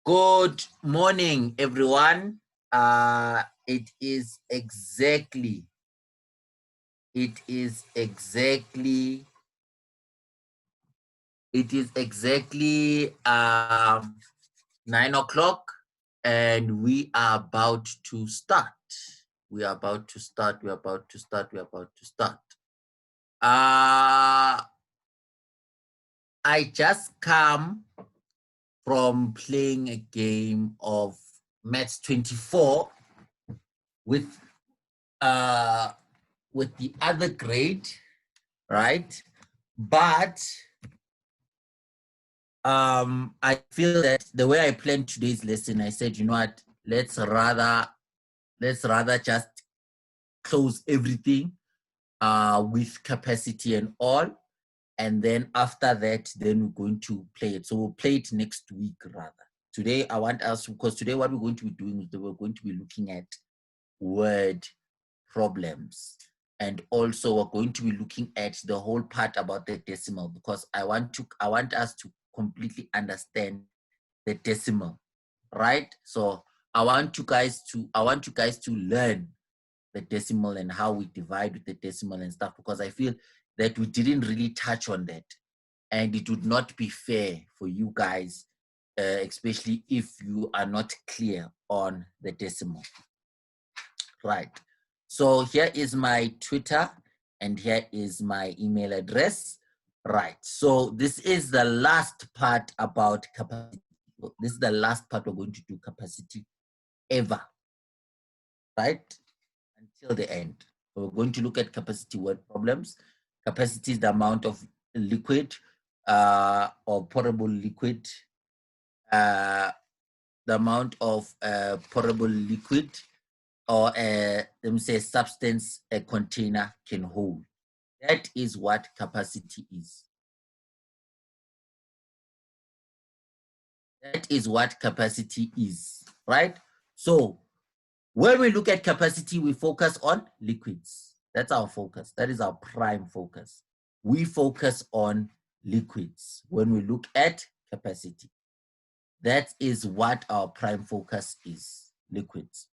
Good morning, everyone. It is exactly 9 o'clock, and we are about to start. We are about to start. I just come from playing a game of Maths 24 with the other grade, right? But I feel that the way I planned today's lesson, I said, you know what, let's rather just close everything with capacity and all. And then after that, then we're going to play it. So we'll play it next week rather. Today, I want us, because today what we're going to be doing is that we're going to be looking at word problems. And also we're going to be looking at the whole part about the decimal, because I want us to completely understand the decimal, right? So I want you guys to learn the decimal and how we divide with the decimal and stuff, because I feel that we didn't really touch on that, and it would not be fair for you guys, especially if you are not clear on the decimal, right? So here is my Twitter and here is my email address, right? So this is the last part about capacity. This is the last part we're going to do capacity ever, right? Until the end. We're going to look at capacity word problems. Capacity is the amount of liquid or portable liquid, the amount of portable liquid or let me say substance a container can hold. That is what capacity is. That is what capacity is, right? So when we look at capacity, we focus on liquids. That's our focus. That is our prime focus. We focus on liquids when we look at capacity. That is what our prime focus is, liquids.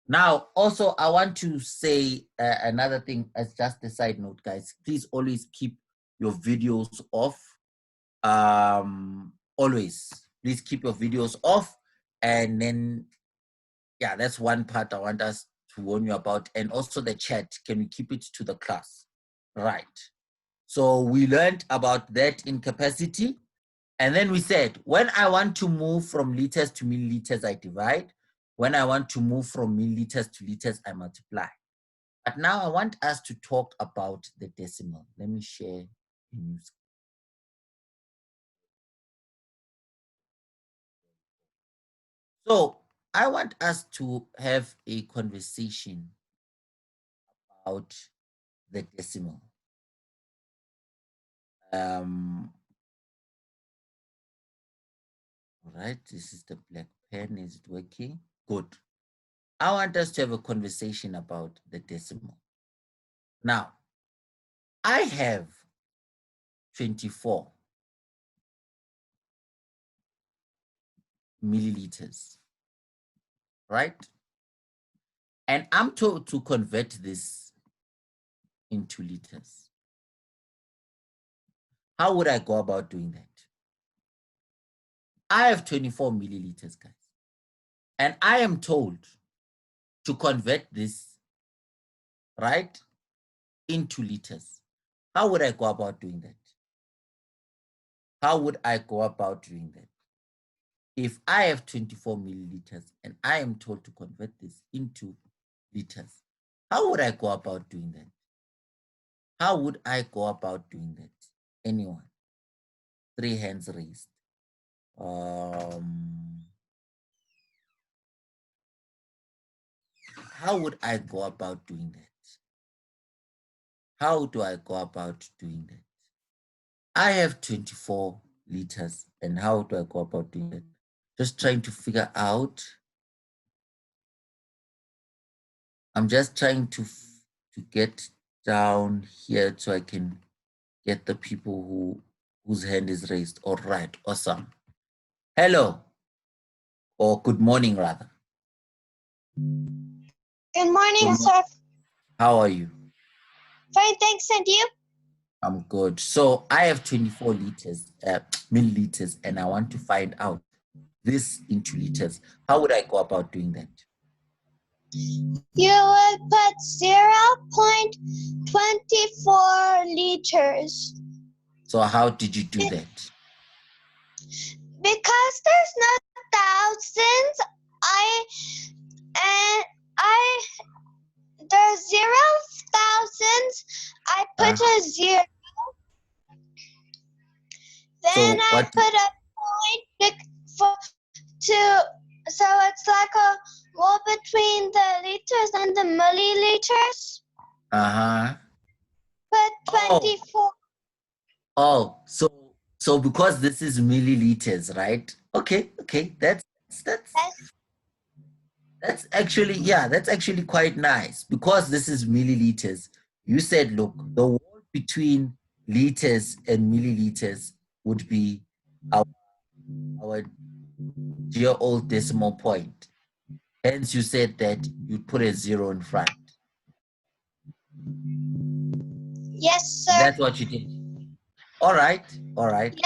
Now, also, I want to say another thing as just a side note, guys. Please always keep your videos off. Always. Please keep your videos off. And then, yeah, that's one part I want us to warn you about. And also the chat. Can we keep it to the class? Right. So we learned about that in capacity. And then we said, when I want to move from liters to milliliters, I divide. When I want to move from milliliters to liters, I multiply. But now I want us to talk about the decimal. Let me share a new screen. So I want us to have a conversation about the decimal. All right, this is the black pen. Is it working? Good. I want us to have a conversation about the decimal. Now, I have 24 milliliters, right? And I'm told to convert this into liters. How would I go about doing that? I have 24 milliliters, guys. And I am told to convert this, right, into liters. How would I go about doing that? How would I go about doing that? If I have 24 milliliters and I am told to convert this into liters, how would I go about doing that? How would I go about doing that? Anyone? 3 hands raised. How would I go about doing that? How do I go about doing that? I have 24 liters, and how do I go about doing that? Just trying to figure out. I'm just trying to get down here so I can get the people whose hand is raised. All right, awesome. Hello. or good morning rather. Good morning, sir. How are you? Fine, thanks, and you? I'm good. So I have 24 liters, milliliters, and I want to find out this into liters. How would I go about doing that? You would put 0.24 liters. So how did you do that? Because there's no thousands, there's 0,000s. I put a 0. Then I put a point so it's like a wall between the liters and the milliliters. Put 24. Oh, so because this is milliliters, right? Okay, that's actually, yeah, that's actually quite nice. Because this is milliliters, you said, look, the wall between liters and milliliters would be our dear old decimal point. Hence, you said that you'd put a 0 in front. Yes, sir. That's what you did. All right. Yes. All right.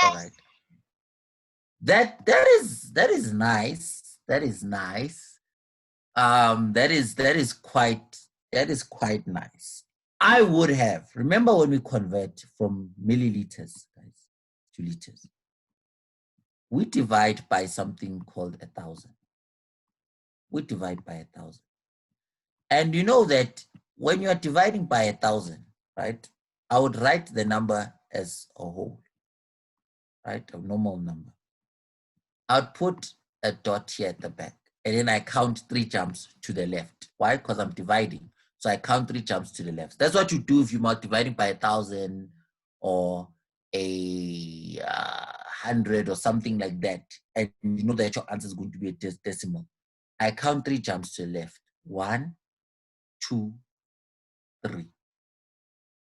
That is nice. That is nice. That is quite nice. I would have, remember when we convert from milliliters, guys, to liters, we divide by something called 1,000. We divide by 1,000. And you know that when you are dividing by 1,000, right, I would write the number as a whole, right, a normal number. I'd put a dot here at the back, and then I count 3 jumps to the left. Why? Because I'm dividing. So I count 3 jumps to the left. That's what you do if you're dividing by 1,000 or 100 or something like that, and you know that your answer is going to be a decimal. I count 3 jumps to the left. 1, 2, 3.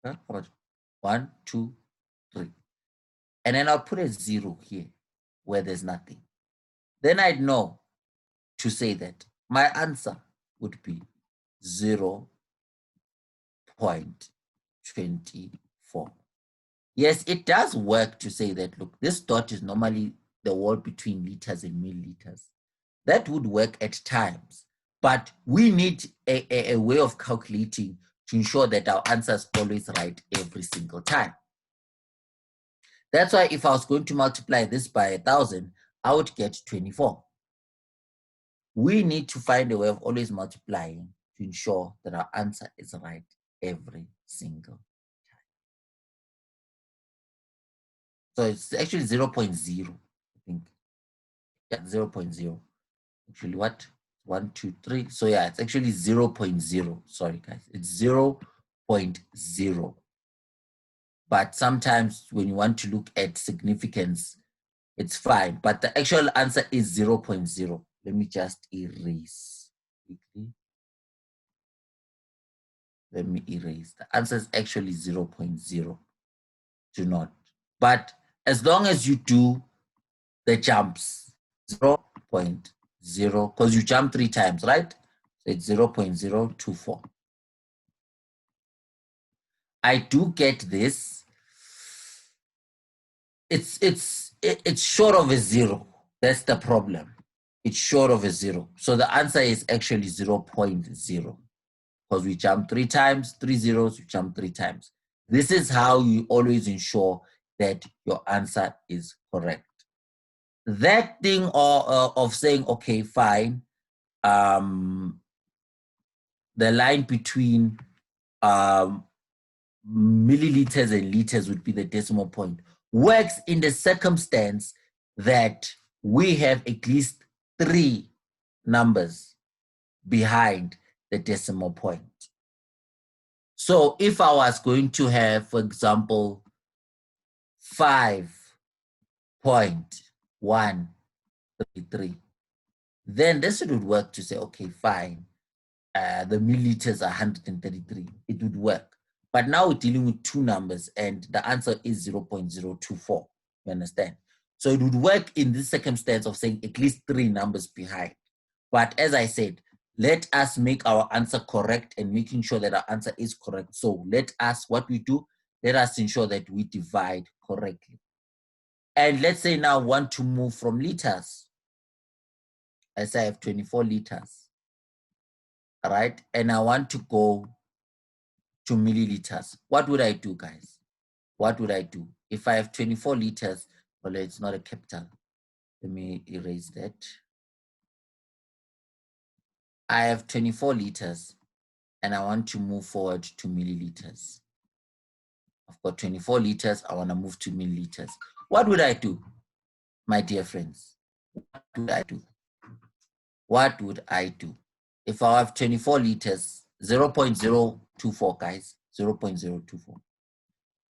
Huh? How about 1, 2, 3? And then I'll put a 0 here where there's nothing. Then I'd know to say that my answer would be 0.24. Yes, it does work to say that, look, this dot is normally the wall between liters and milliliters. That would work at times, but we need a way of calculating to ensure that our answer is always right every single time. That's why if I was going to multiply this by 1,000, I would get 24. We need to find a way of always multiplying to ensure that our answer is right every single time. So it's actually 0.0, I think. Yeah, 0.0. Actually, what? 1, 2, 3. So yeah, it's actually 0.0. Sorry, guys. It's 0.0. But sometimes when you want to look at significance, it's fine. But the actual answer is 0.0. Let me just erase quickly. Let me erase. The answer is actually 0.0. Do not. But as long as you do the jumps, 0.0, because you jump 3 times, right? So it's 0.024. I do get this. It's short of a 0. That's the problem. It's short of a 0. So the answer is actually 0.0. Because we jump 3 times, 3 zeros, you jump 3 times. This is how you always ensure that your answer is correct. That thing of saying, okay, fine, the line between milliliters and liters would be the decimal point, works in the circumstance that we have at least 3 numbers behind the decimal point. So if I was going to have, for example, 5.133, then this would work to say, okay, fine, the milliliters are 133. It would work. But now we're dealing with 2 numbers and the answer is 0.024. You understand? So it would work in this circumstance of saying at least 3 numbers behind. But as I said, let us make our answer correct and making sure that our answer is correct. So let us, what we do, let us ensure that we divide correctly. And let's say now want to move from liters. As I have 24 liters, all right? And I want to go to milliliters. What would I do, guys? What would I do? If I have 24 liters, well, it's not a capital. Let me erase that. I have 24 liters and I want to move forward to milliliters. I've got 24 liters, I want to move to milliliters. What would I do, my dear friends? What would I do? What would I do? If I have 24 liters, 0.024, guys, 0.024.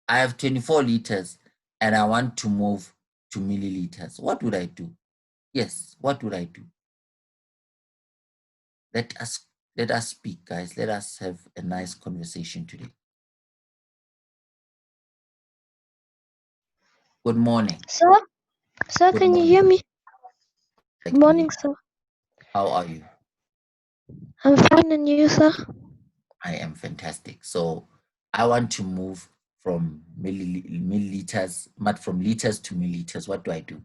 I have 24 liters and I want to move to milliliters. What would I do? Yes, what would I do? Let us speak, guys. Let us have a nice conversation today. Good morning. Sir, Good can you morning. hear me? I Good can morning, hear you. sir. How are you? I'm fine, and you, sir? I am fantastic. So I want to move from milliliters, but from liters to milliliters. What do I do?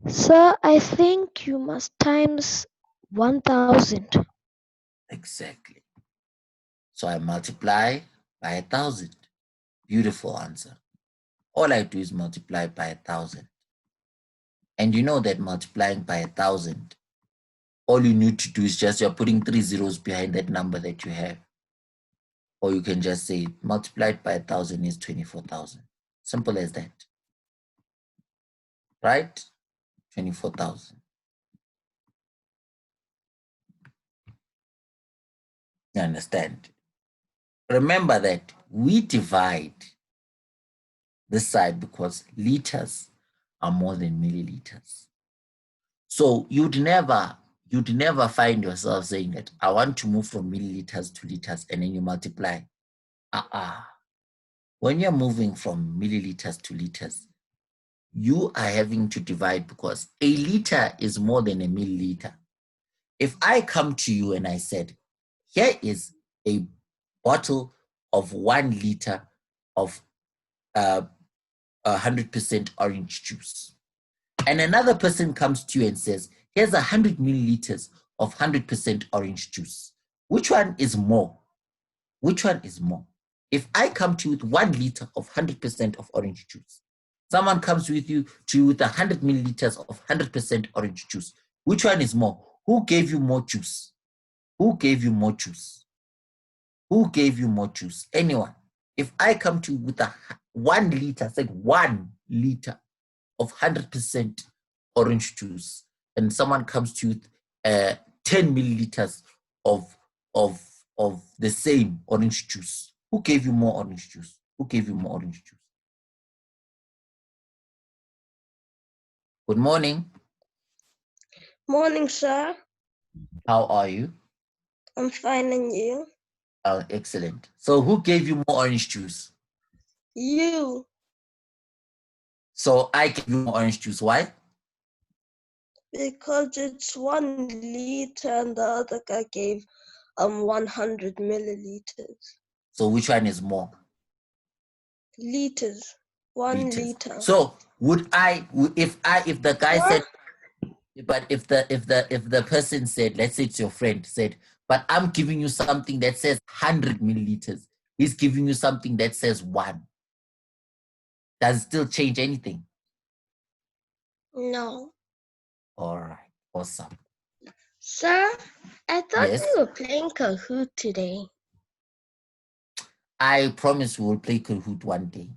Sir, I think you must times 1,000. Exactly. So I multiply by 1,000. Beautiful answer. All I do is multiply by 1,000. And you know that multiplying by 1,000, all you need to do is just you're putting 3 zeros behind that number that you have. Or you can just say multiplied by 1,000 is 24,000. Simple as that. Right? 24,000. You understand? Remember that we divide this side because liters are more than milliliters. So you'd never find yourself saying that I want to move from milliliters to liters and then you multiply. When you're moving from milliliters to liters, you are having to divide because a liter is more than a milliliter. If I come to you and I said, here is a bottle of 1 liter of 100% orange juice, and another person comes to you and says, here's 100 milliliters of 100% orange juice, which one is more? Which one is more? If I come to you with 1 liter of 100% of orange juice, someone comes to you with 100 milliliters of 100% orange juice, which one is more? Who gave you more juice? Who gave you more juice? Who gave you more juice? Anyone. If I come to you with 1 liter, say 1 liter of 100% orange juice, and someone comes to you with 10 milliliters of the same orange juice, who gave you more orange juice? Who gave you more orange juice? Good morning. Morning, sir. How are you? I'm fine, and you? Oh, excellent. So who gave you more orange juice? You. So I gave you more orange juice. Why? Because it's 1 liter and the other guy gave 100 milliliters. So which one is more? Liters. 1 Liters. liter. So if the guy said, but if the person said, let's say it's your friend, said, but I'm giving you something that says 100 milliliters, he's giving you something that says 1. Does it still change anything? No. All right, awesome. Sir, I thought Yes, we were playing Kahoot today. I promise we will play Kahoot one day.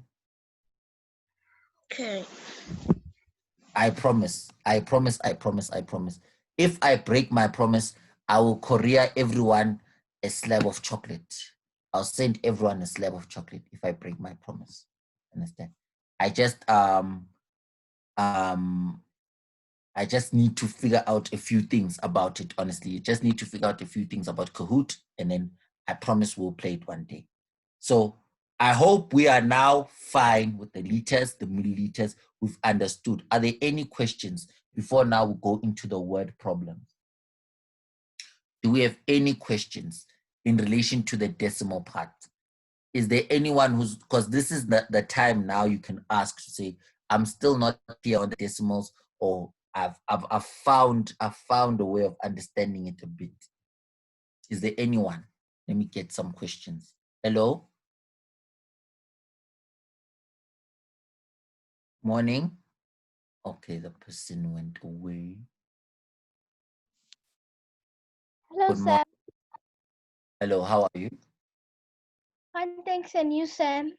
Okay. I promise. If I break my promise, I will courier everyone a slab of chocolate. I'll send everyone a slab of chocolate if I break my promise. Understand? I just need to figure out a few things about it, honestly. You just need to figure out a few things about Kahoot, and then I promise we'll play it one day. So I hope we are now fine with the liters, the milliliters. We've understood. Are there any questions before now we go into the word problems? Do we have any questions in relation to the decimal part? Is there anyone who's, because this is the time now you can ask to say, I'm still not clear on the decimals, or I've found a way of understanding it a bit. Is there anyone? Let me get some questions. Hello? Morning? Okay, the person went away. Hello, Good morning. Sam. Hello, how are you? Fine, thanks. And you, Sam?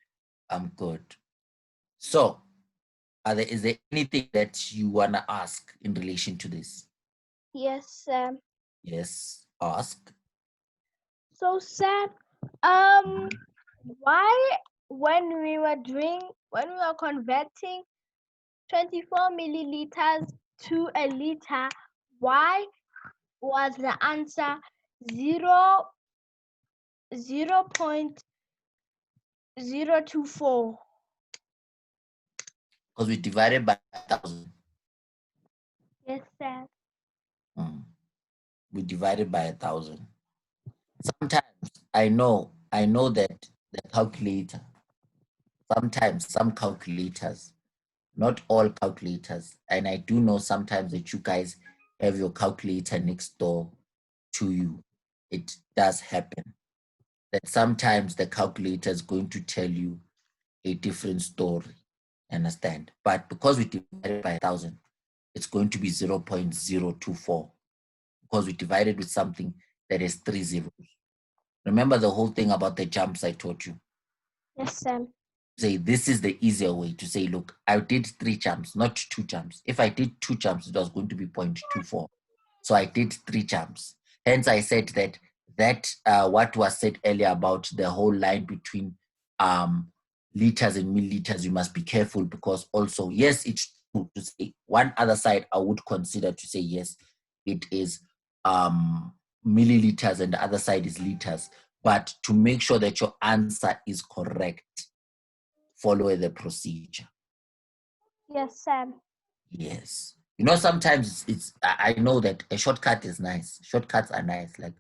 I'm good. So, is there anything that you want to ask in relation to this? Yes, Sam. Yes, ask. So, Sam, why when we were converting 24 milliliters to a liter, why was the answer 0.024? Because we divided by 1,000. Yes, Sam. We divided by 1,000. Sometimes I know that the calculator, sometimes some calculators, not all calculators, and I do know sometimes that you guys have your calculator next door to you. It does happen that sometimes the calculator is going to tell you a different story. Understand? But because we divided by 1,000, it's going to be 0.024 because we divided with something that is 3 zeros. Remember the whole thing about the jumps I taught you? Yes, Sam. Say this is the easier way to say, look, I did 3 jumps, not 2 jumps. If I did 2 jumps, it was going to be 0.24. So I did 3 jumps. Hence, I said that what was said earlier about the whole line between liters and milliliters, you must be careful because also, yes, it's true to say one other side I would consider to say, yes, it is milliliters and the other side is liters. But to make sure that your answer is correct, follow the procedure. Yes, Sam. Yes. You know, sometimes I know that a shortcut is nice. Shortcuts are nice. Like,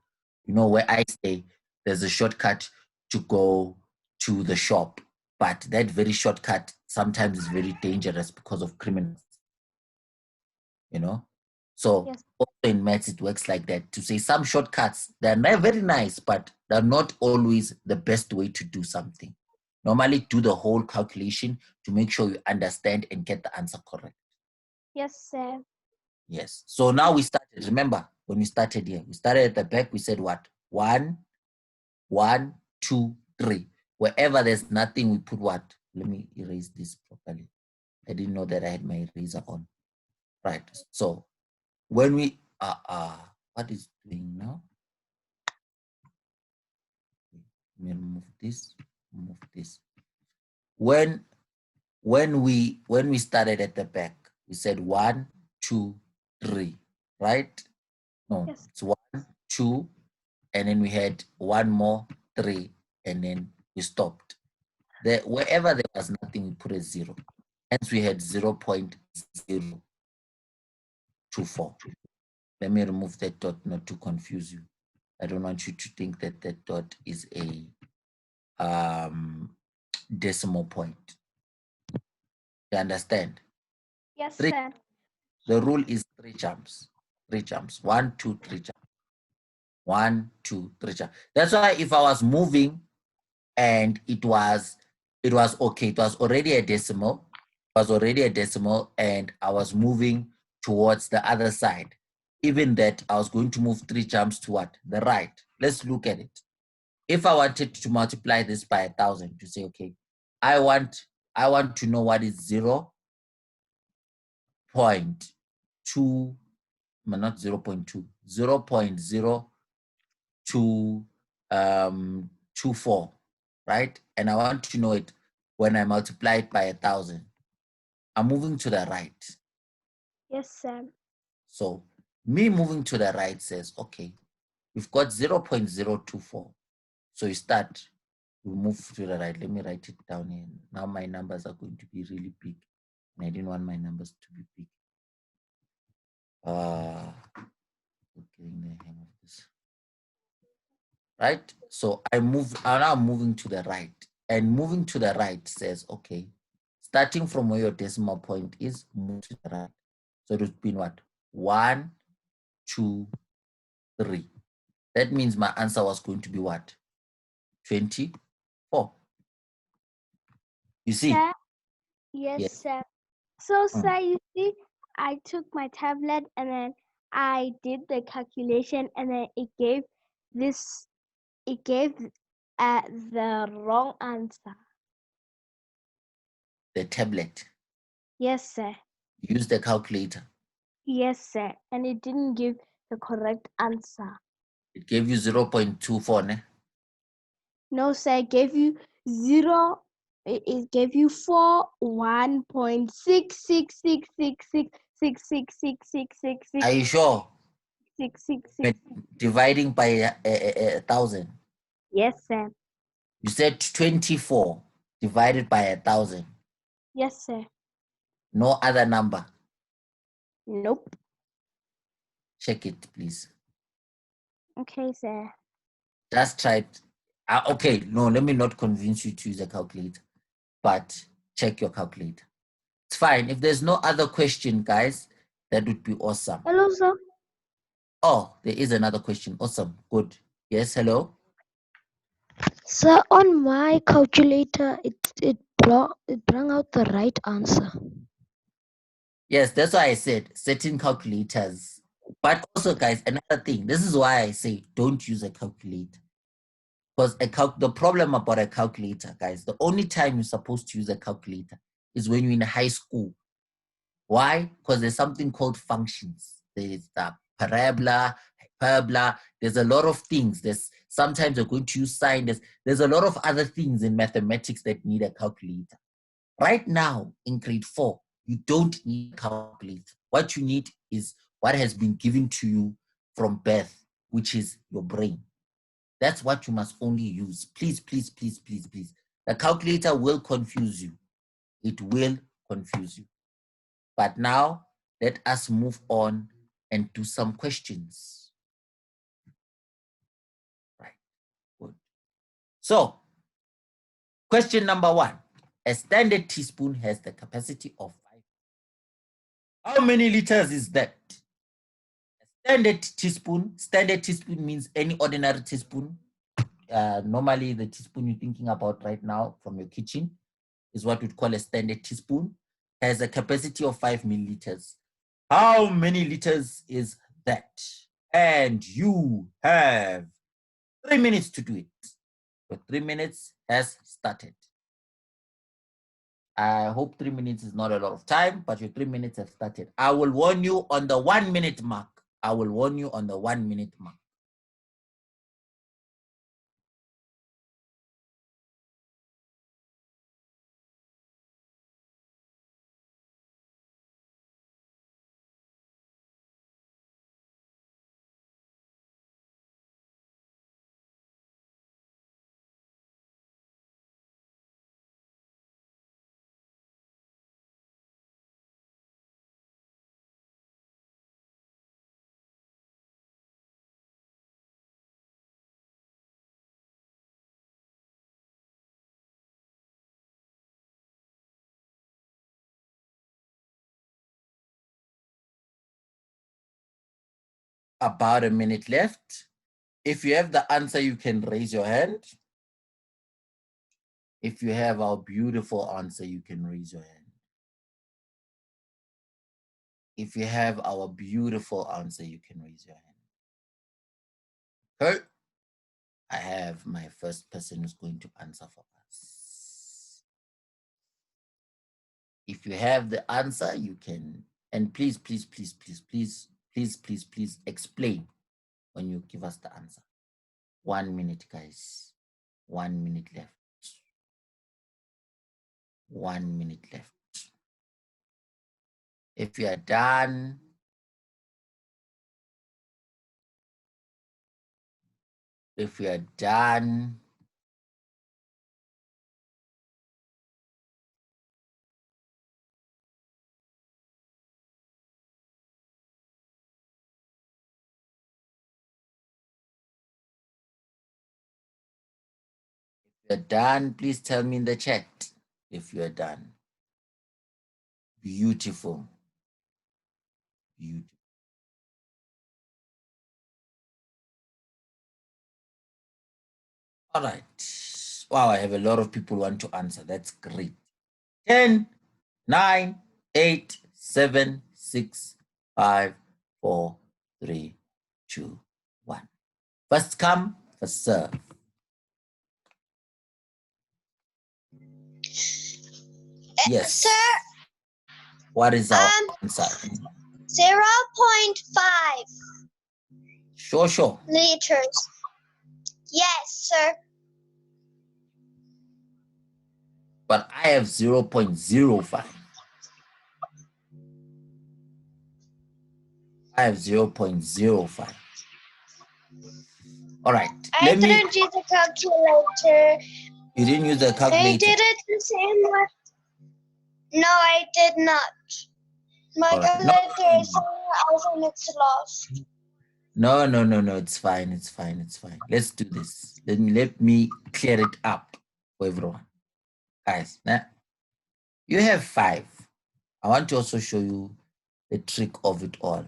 you know, where I stay, there's a shortcut to go to the shop. But that very shortcut sometimes is very dangerous because of criminals, you know? So Yes. also in maths, it works like that. To say some shortcuts, they're very nice, but they're not always the best way to do something. Normally do the whole calculation to make sure you understand and get the answer correct. Yes, Sam. Yes. So now we started. Remember, when we started here, we started at the back. We said what? 1, 1, 2, 3. Wherever there's nothing, we put what? Let me erase this properly. I didn't know that I had my eraser on. Right. So when we what is doing now? Let me remove this. Remove this. When we started at the back, we said 1, 2, 3. Right? No, Yes. it's 1, 2, and then we had one more 3, and then we stopped. Wherever there was nothing, we put a 0. Hence, we had 0.024. Let me remove that dot not to confuse you. I don't want you to think that that dot is a decimal point. You understand? Yes, Three. Sam. The rule is 3 jumps. 3 jumps. 1, 2, 3 jumps. 1, 2, 3 jumps. That's why if I was moving and it was okay, it was already a decimal, and I was moving towards the other side, even that I was going to move 3 jumps to what? The right. Let's look at it. If I wanted to multiply this by 1,000 to say, okay, I want to know what is 0.2, not 0.2, 0.024, right? And I want to know it when I multiply it by 1,000. I'm moving to the right. Yes, Sam. So me moving to the right says, okay, we've got 0.024. So you start We move to the right. Let me write it down here. Now my numbers are going to be really big. And I didn't want my numbers to be big. Getting the hang of this. Right? So I'm now moving to the right. And moving to the right says, okay, starting from where your decimal point is, move to the right. So it would be what? 1, 2, 3. That means my answer was going to be what? 24. You see? Sir? Yes, Yes. sir. So, Mm. sir, you see, I took my tablet and then I did the calculation and then it gave the wrong answer. The tablet. Yes, sir. Use the calculator. Yes, sir. And it didn't give the correct answer. It gave you 0.24. Ne? No, sir. It gave you zero. It gave you 4.66666666666666666. Are you sure? Dividing by 1,000. Yes, sir. You said 24 divided by 1,000. Yes, sir. No other number. Nope. Check it, please. Okay, sir. Just try it. Okay, no, let me not convince you to use a calculator, but check your calculator. It's fine. If there's no other question, guys, that would be awesome. Hello, sir. Oh, there is another question. Awesome. Good. Yes, hello? Sir, on my calculator, it brought out the right answer. Yes, that's why I said certain calculators. But also, guys, another thing. This is why I say don't use a calculator. Because the problem about a calculator, guys, the only time you're supposed to use a calculator is when you're in high school. Why? Because there's something called functions. There's the parabola, hyperbola. There's a lot of things. Sometimes you're going to use sine. There's a lot of other things in mathematics that need a calculator. Right now, in grade 4, you don't need a calculator. What you need is what has been given to you from birth, which is your brain. That's what you must only use. Please, please, please, please, please. The calculator will confuse you. It will confuse you. But now, let us move on and do some questions. Right, good. So, question number 1. A standard teaspoon has the capacity of 5. How many liters is that? Standard teaspoon means any ordinary teaspoon. Normally, the teaspoon you're thinking about right now from your kitchen is what we'd call a standard teaspoon. Has a capacity of 5 milliliters. How many liters is that? And you have 3 minutes to do it. Your 3 minutes has started. I hope 3 minutes is not a lot of time, but your 3 minutes have started. I will warn you on the 1 minute mark. I will warn you on the 1 minute mark. About a minute left. If you have the answer, you can raise your hand. If you have our beautiful answer, you can raise your hand. If you have our beautiful answer, you can raise your hand. Okay. I have my first person who's going to answer for us. If you have the answer, you can, and please, please, please, please, please, please, please, please explain when you give us the answer. 1 minute, guys. 1 minute left. 1 minute left. If you are done, you're done, please tell me in the chat if you're done. Beautiful. Beautiful. All right. Wow, I have a lot of people want to answer. That's great. 10, 9, 8, 7, 6, 5, 4, 3, 2, 1. First come, first serve. Yes. Sir, What is our answer? 0.5 Sure. liters. Yes, sir. But I have 0.05. I have 0.05. All right. I didn't use the calculator. You didn't use the I calculator? did it the same way. No, I did not. My All right. calculator is also it's lost. No. It's fine. Let's do this. Let me clear it up for everyone. Guys, now you have 5. I want to also show you the trick of it all.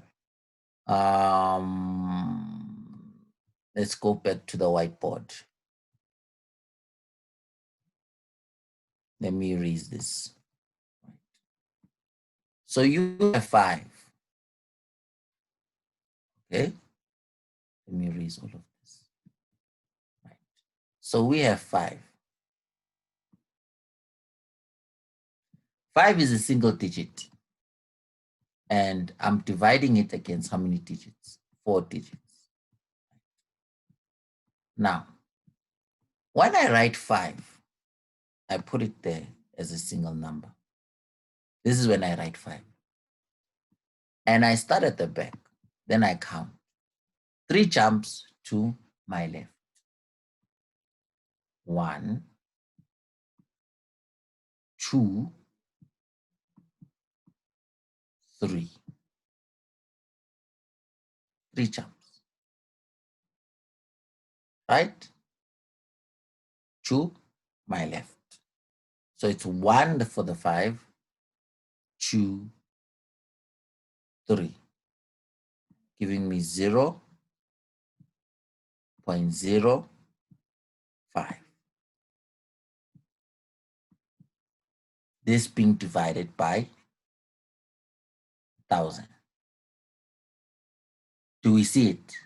Let's go back to the whiteboard. Let me erase this. So you have 5. Okay. Let me erase all of this. Right. So we have 5. 5 is a single digit. And I'm dividing it against how many digits? 4 digits. Now, when I write 5, I put it there as a single number. This is when I write 5. And I start at the back. Then I count. 3 jumps to my left. 1, 2, 3. 3 jumps. Right? To my left. So it's 1 for the 5, 2, 3. Giving me 0.05. This being divided by 1,000. Do we see it?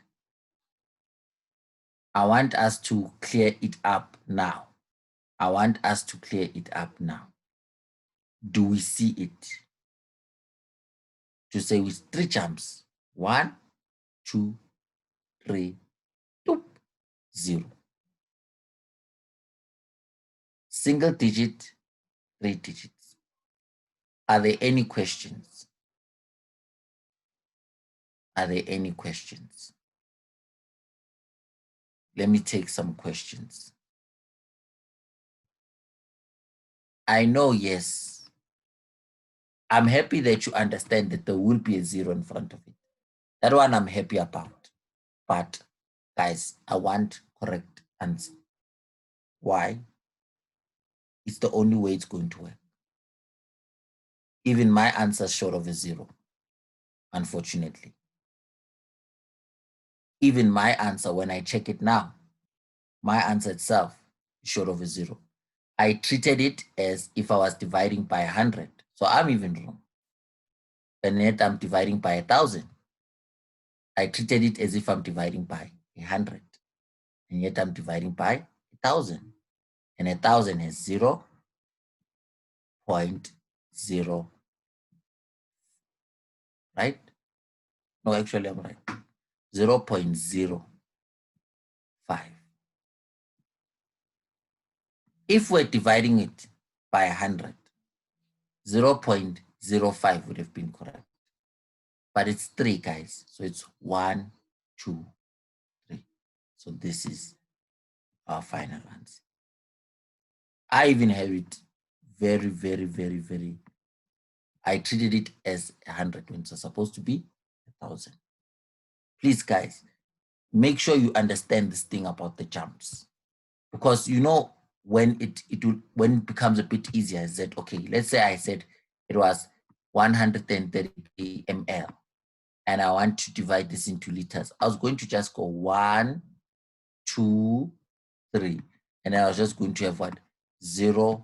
I want us to clear it up now. Do we see it? To say with 3 jumps. 1, 2, 3, 2, 0. Single digit, 3 digits. Are there any questions? Let me take some questions. I know, yes. I'm happy that you understand that there will be a 0 in front of it. That one I'm happy about. But guys, I want correct answer. Why? It's the only way it's going to work. Even my answer is short of a 0, unfortunately. Even my answer, when I check it now, my answer itself is short of a 0. I treated it as if I was dividing by 100. So I'm even wrong. And yet I'm dividing by 1,000. I treated it as if I'm dividing by 100. And yet I'm dividing by 1,000. And 1,000 has 0.0. Right? No, actually I'm right. 0.05. If we're dividing it by 100, 0.05 would have been correct. But it's 3, guys. So it's 1, 2, 3. So this is our final answer. I even have it very. I treated it as 100 when it's supposed to be 1,000. Please, guys, make sure you understand this thing about the jumps. Because, you know, when when it becomes a bit easier is that, okay, let's say I said it was 130 ml and I want to divide this into liters. I was going to just go 1, 2, 3, and I was just going to have what? 0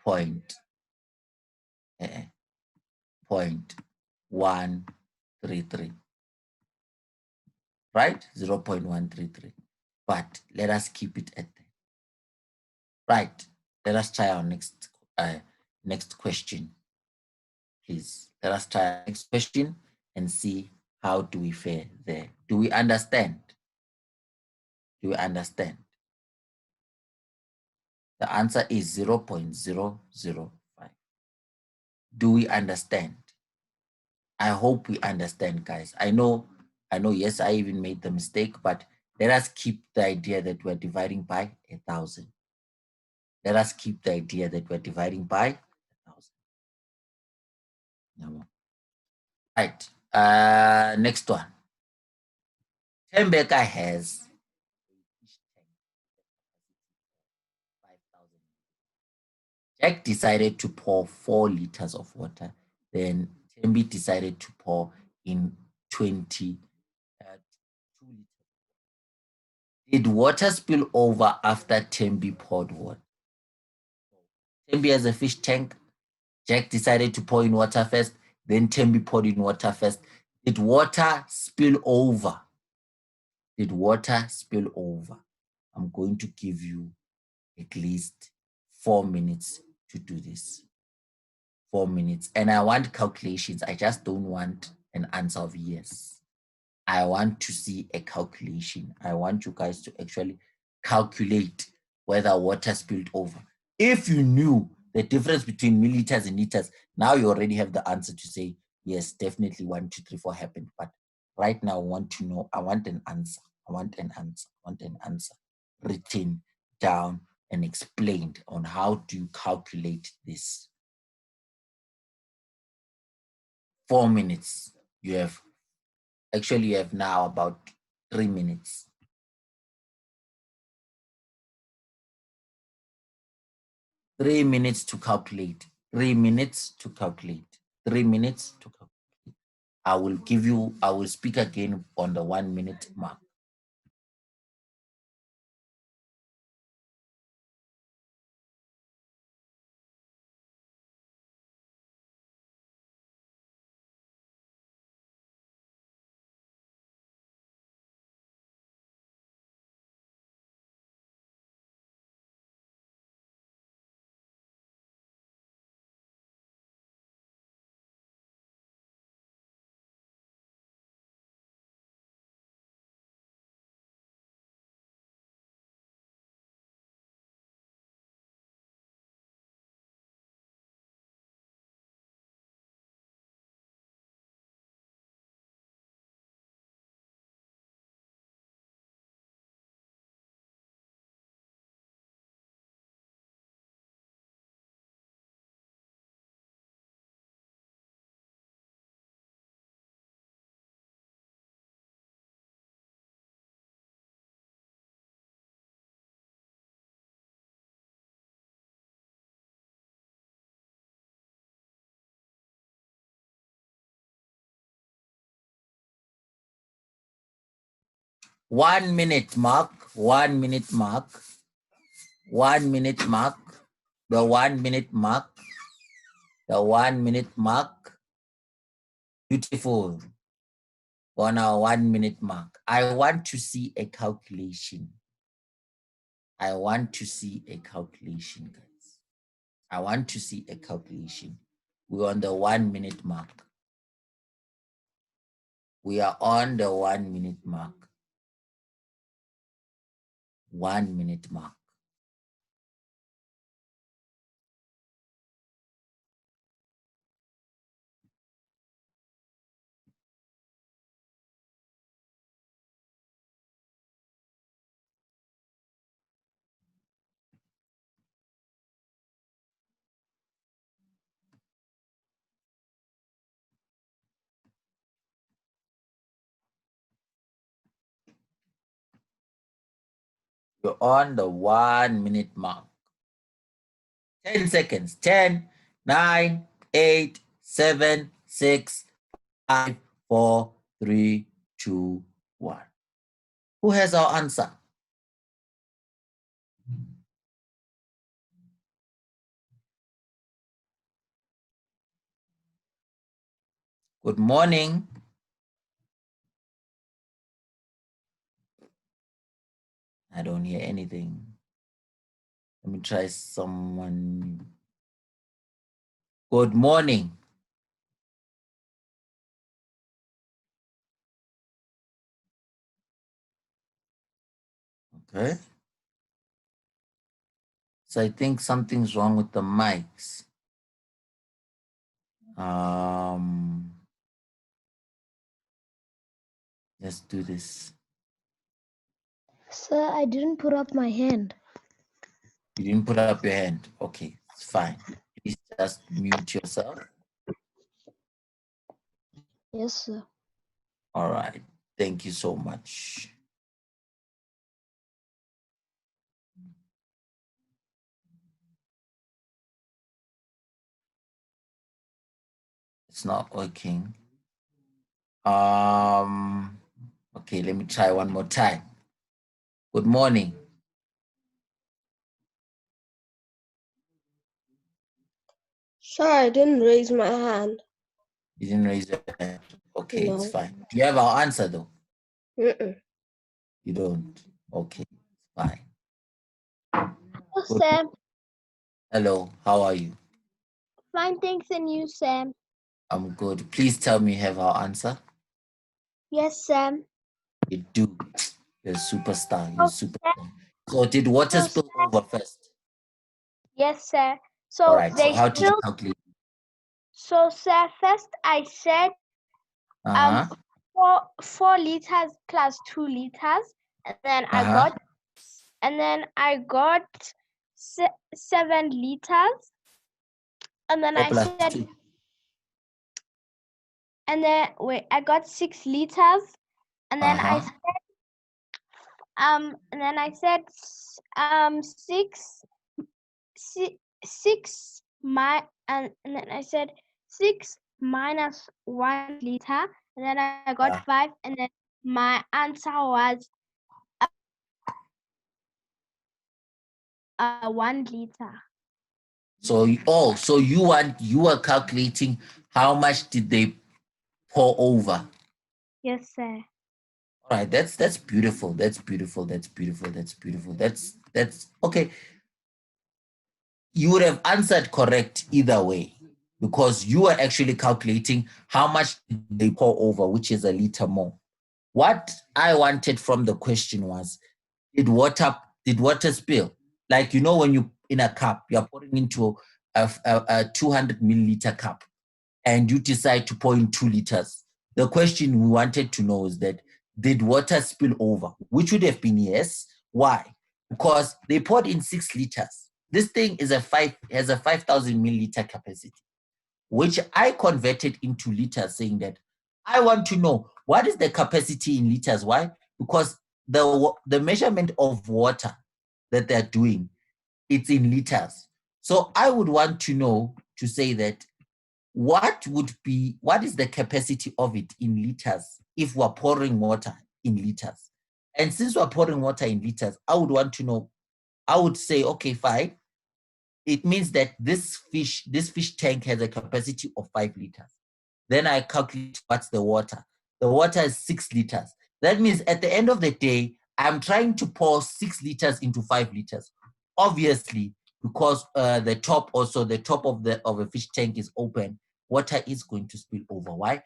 0.133, right? 0.133. But let us keep it at that. Right. Let us try our next question. Please, let us try our next question and see how do we fare there. Do we understand? Do we understand? The answer is 0.005. Do we understand? I hope we understand, guys. I know, yes, I even made the mistake, but let us keep the idea that we're dividing by 1,000. Let us keep the idea that we're dividing by 1,000. Right. Next one. Tembeka has 5,000. Jack decided to pour 4 liters of water. Then Tembi decided to pour in 2 liters. Did water spill over after Tembi poured water? Tembi has a fish tank. Jack decided to pour in water first. Then Tembi poured in water first. Did water spill over? Did water spill over? I'm going to give you at least 4 minutes to do this. 4 minutes. And I want calculations. I just don't want an answer of yes. I want to see a calculation. I want you guys to actually calculate whether water spilled over. If you knew the difference between milliliters and liters, now you already have the answer to say, yes, definitely 1, 2, 3, 4 happened. But right now I want to know, I want an answer. I want an answer. I want an answer written down and explained on how do you calculate this. 4 minutes. You have now about 3 minutes. 3 minutes to calculate. 3 minutes to calculate. 3 minutes to calculate. I will speak again on the 1 minute mark. One minute mark, 1 minute mark, 1 minute mark, the 1 minute mark, the 1 minute mark. Beautiful. On our 1 minute mark, I want to see a calculation. I want to see a calculation, guys. I want to see a calculation. We're on the 1 minute mark. We are on the 1 minute mark. 1 minute mark. You're on the 1 minute mark. 10 seconds. 10, 9, 8, 7, 6, 5, 4, 3, 2, 1. Who has our answer? Good morning. I don't hear anything. Let me try someone. Good morning. Okay. So I think something's wrong with the mics. Let's do this. Sir, I didn't put up my hand. You didn't put up your hand. Okay, it's fine. Please just mute yourself. Yes, sir. All right. Thank you so much. It's not working. Okay, let me try one more time. Good morning. Sir, I didn't raise my hand. You didn't raise your hand. Okay, it's No. fine. Do you have our answer though? Mm-mm. You don't. Okay, fine. Hello, Good. Sam. Hello, how are you? Fine, thanks, and you, Sam? I'm good. Please tell me you have our answer. Yes, Sam. You do. You're a superstar. You're a Oh, superstar. So did water So, spill over first? yes, sir. All So right. So they how did you spilled. calculate? So, sir, first I said Uh-huh. 4 liters plus 2 liters, and then Uh-huh. I got 7 liters, and then 4 I plus said, 2. and then wait, I got 6 liters, and then I Uh-huh. said 6 and then I said 6 minus 1 liter, and then I got 5, and then my answer was 1 liter. So you were calculating how much did they pour over? Yes, sir. All right, that's beautiful. That's beautiful. That's beautiful. That's beautiful. That's okay. You would have answered correct either way because you were actually calculating how much they pour over, which is a liter more. What I wanted from the question was, did water spill? Like, you know, when you in a cup, you're pouring into a 200 milliliter cup and you decide to pour in 2 liters. The question we wanted to know is that, did water spill over? Which would have been yes. Why? Because they poured in 6 liters. This thing has a 5,000 milliliter capacity, which I converted into liters, saying that I want to know what is the capacity in liters. Why? Because the measurement of water that they're doing, it's in liters. So I would want to know, to say that what is the capacity of it in liters if we're pouring water in liters? And since we're pouring water in liters, I would want to know, I would say, okay, fine. It means that this fish tank has a capacity of 5 liters. Then I calculate what's the water. The water is 6 liters. That means at the end of the day, I'm trying to pour 6 liters into 5 liters. Obviously, because the top of a fish tank is open, water is going to spill over. Why?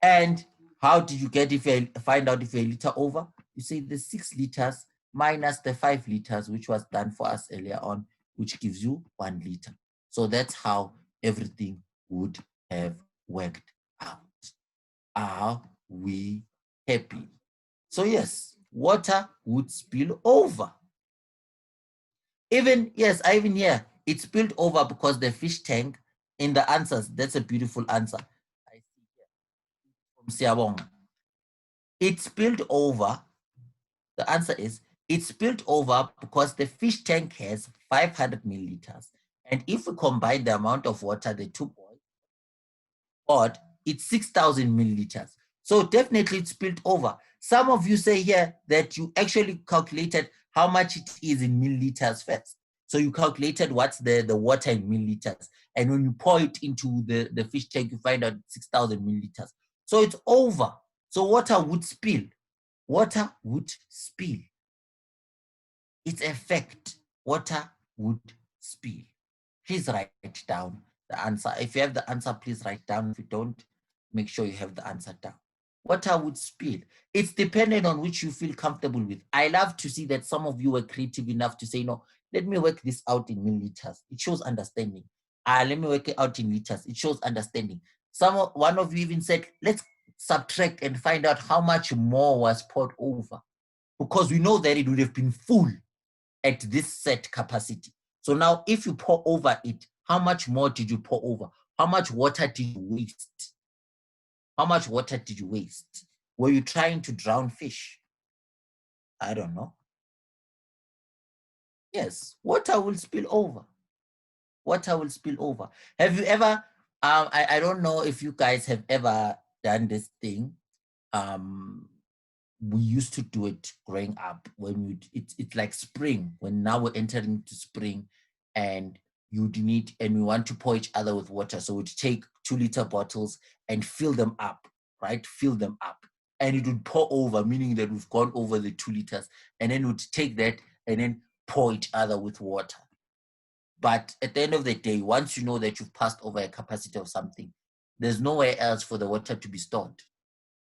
And how did you find out if you're a liter over? You say the 6 liters minus the 5 liters, which was done for us earlier on, which gives you 1 liter. So that's how everything would have worked out. Are we happy? So yes, water would spill over. Yes, I even hear it spilled over because the fish tank in the answers, that's a beautiful answer. I see here from Siabong. It spilled over. The answer is It spilled over because the fish tank has 500 milliliters. And if we combine the amount of water the two boys, it's 6,000 milliliters. So definitely it spilled over. Some of you say here that you actually calculated how much it is in milliliters first. So you calculated what's the water in milliliters. And when you pour it into the fish tank, you find out 6,000 milliliters. So it's over. So water would spill. Water would spill. It's a fact. Water would spill. Please write down the answer. If you have the answer, please write down. If you don't, make sure you have the answer down. Water would spill. It's dependent on which you feel comfortable with. I love to see that some of you were creative enough to say, no, let me work this out in milliliters. It shows understanding. Let me work it out in liters. It shows understanding. One of you even said, let's subtract and find out how much more was poured over, because we know that it would have been full at this set capacity. So now if you pour over it, how much more did you pour over? How much water did you waste? How much water did you waste? Were you trying to drown fish? I don't know. Yes, water will spill over. Water will spill over. Have you ever, I don't know if you guys have ever done this thing. We used to do it growing up when it's like spring, when now we're entering into spring and we want to pour each other with water. So we'd take 2-liter bottles and fill them up, right? Fill them up. And it would pour over, meaning that we've gone over the 2 liters, and then we'd take that and then pour each other with water. But at the end of the day, once you know that you've passed over a capacity of something, there's nowhere else for the water to be stored.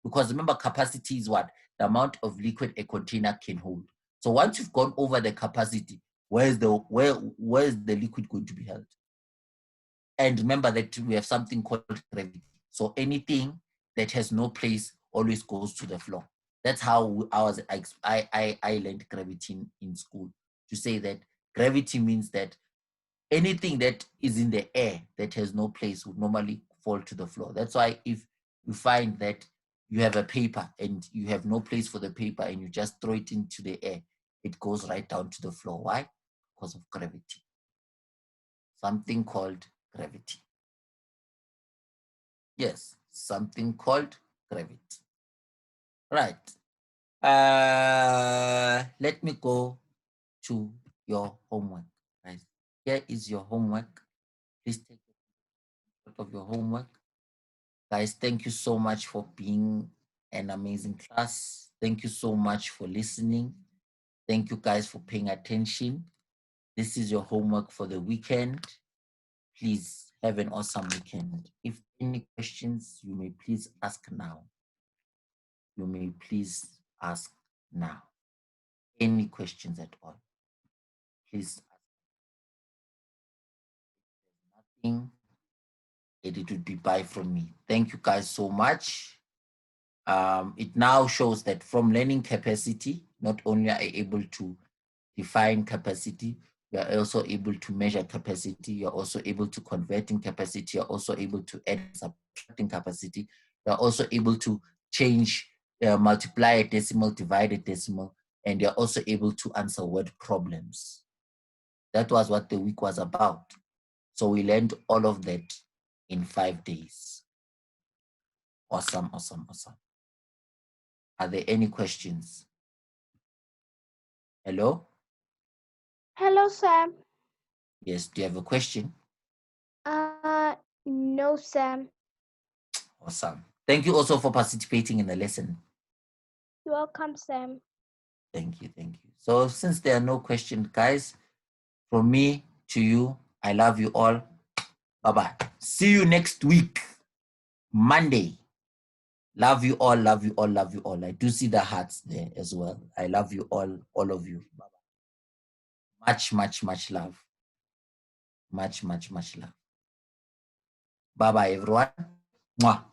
Because remember, capacity is what? The amount of liquid a container can hold. So once you've gone over the capacity, where is the liquid going to be held? And remember that we have something called gravity. So anything that has no place always goes to the floor. That's how I learned gravity in school, to say that gravity means that anything that is in the air that has no place would normally fall to the floor. That's why if you find that you have a paper and you have no place for the paper and you just throw it into the air, it goes right down to the floor. Why? Because of gravity. Something called gravity. Yes, something called gravity. Right. Let me go to your homework, guys. Here is your homework. Please take note of your homework. Guys, thank you so much for being an amazing class. Thank you so much for listening. Thank you guys for paying attention. This is your homework for the weekend. Please have an awesome weekend. If any questions, you may please ask now. You may please ask now. Any questions at all, please ask. Nothing, it would be bye from me. Thank you guys so much. It now shows that from learning capacity, not only are you able to define capacity, you are also able to measure capacity, you're also able to convert in capacity, you're also able to add subtracting capacity, you're also able to change, multiply a decimal, divide a decimal, and you're also able to answer word problems. That was what the week was about. So we learned all of that in 5 days. Awesome, awesome, awesome. Are there any questions? Hello? Hello, Sam. Yes, do you have a question? No, Sam. Awesome. Thank you also for participating in the lesson. You're welcome, Sam. Thank you, thank you. So since there are no questions, guys, from me to you, I love you all. Bye-bye. See you next week, Monday. Love you all, love you all, love you all. I do see the hearts there as well. I love you all of you. Bye-bye. Much, much, much love. Much, much, much love. Bye-bye, everyone. Mwah.